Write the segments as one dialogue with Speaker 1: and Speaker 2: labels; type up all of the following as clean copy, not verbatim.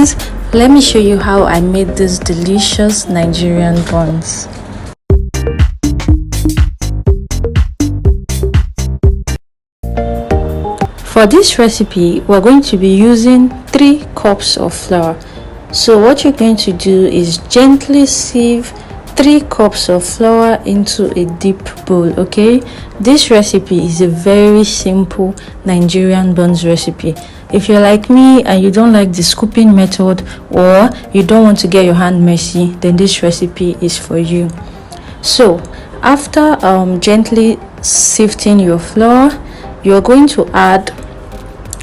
Speaker 1: guys, let me show you how I made these delicious Nigerian buns. For this recipe, we're going to be using 3 cups of flour. So what you're going to do is gently sieve 3 cups of flour into a deep bowl. Okay, this recipe is a very simple Nigerian buns recipe. If you're like me and you don't like the scooping method, or you don't want to get your hand messy, then this recipe is for you. So after gently sifting your flour, you're going to add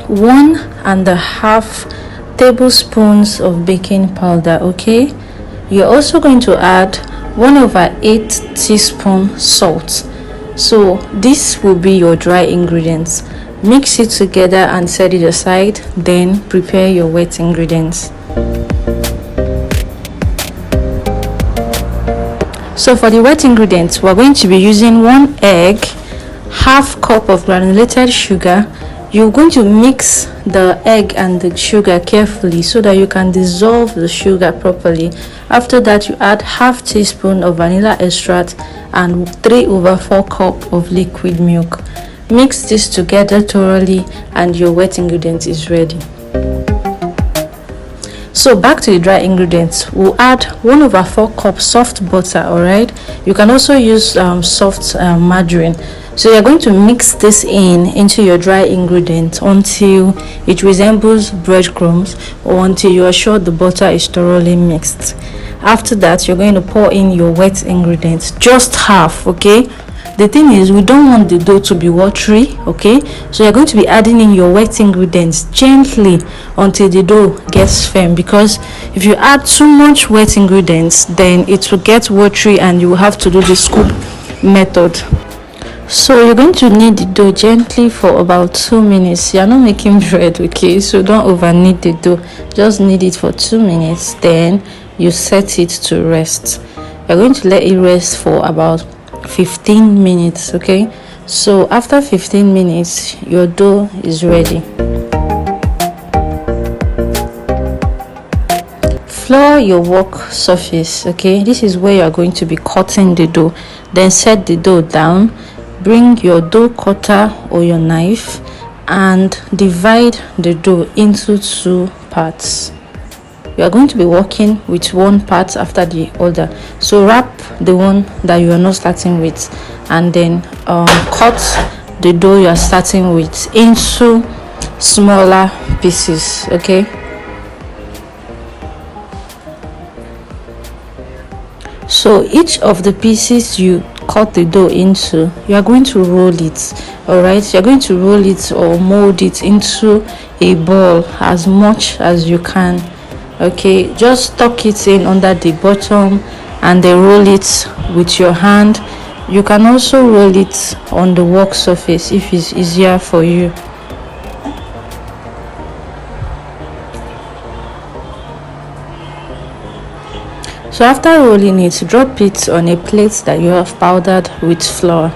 Speaker 1: 1.5 tablespoons of baking powder. Okay, you're also going to add 1/8 teaspoon salt. So this will be your dry ingredients. Mix it together and set it aside, then prepare your wet ingredients. So for the wet ingredients, we're going to be using 1 egg, 1/2 cup of granulated sugar. You're going to mix the egg and the sugar carefully so that you can dissolve the sugar properly. After that, you add 1/2 teaspoon of vanilla extract and 3/4 cup of liquid milk. Mix this together thoroughly and your wet ingredient is ready. So back to the dry ingredients, we'll add 1/4 cup soft butter. All right, you can also use soft margarine. So you're going to mix this into your dry ingredient until it resembles breadcrumbs, or until you are sure the butter is thoroughly mixed. After that, you're going to pour in your wet ingredients, just half. Okay, the thing is, we don't want the dough to be watery. Okay, so you're going to be adding in your wet ingredients gently until the dough gets firm, because if you add too much wet ingredients, then it will get watery and you will have to do the scoop method. So you're going to knead the dough gently for about 2 minutes. You're not making bread, okay, so don't over knead the dough. Just knead it for 2 minutes, then you set it to rest. You're going to let it rest for about 15 minutes. Okay, so after 15 minutes your dough is ready. Flour your work surface. Okay, this is where you are going to be cutting the dough. Then set the dough down, bring your dough cutter or your knife and divide the dough into 2 parts. You are going to be working with 1 part after the other, so wrap the one that you are not starting with and then cut the dough you are starting with into smaller pieces. Okay, so each of the pieces you cut the dough into, you are going to roll it. All right, you're going to roll it or mold it into a ball as much as you can. Okay, just tuck it in under the bottom and then roll it with your hand. You can also roll it on the work surface if it's easier for you. So after rolling it, drop it on a plate that you have powdered with flour.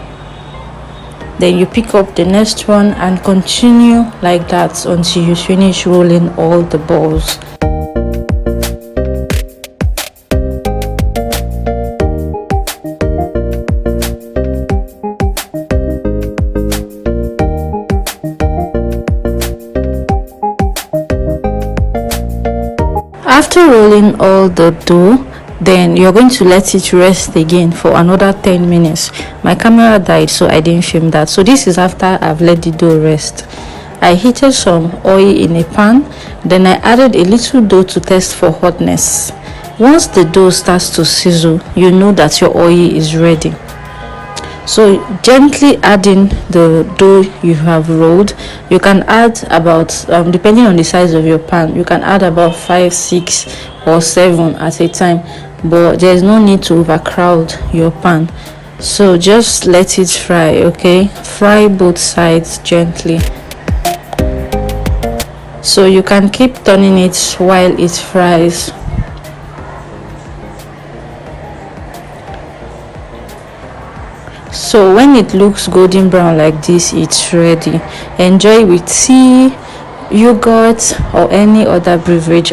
Speaker 1: Then you pick up the next one and continue like that until you finish rolling all the balls. After rolling all the dough, then you're going to let it rest again for another 10 minutes. My camera died, so I didn't film that. So this is after I've let the dough rest. I heated some oil in a pan, then I added a little dough to test for hotness. Once the dough starts to sizzle, you know that your oil is ready. So gently adding the dough you have rolled. You can add about depending on the size of your pan, you can add about 5, 6 or 7 at a time, but there's no need to overcrowd your pan. So just let it fry. Okay, fry both sides gently, so you can keep turning it while it fries. So when it looks golden brown like this, it's ready. Enjoy with tea, yogurt or any other beverage.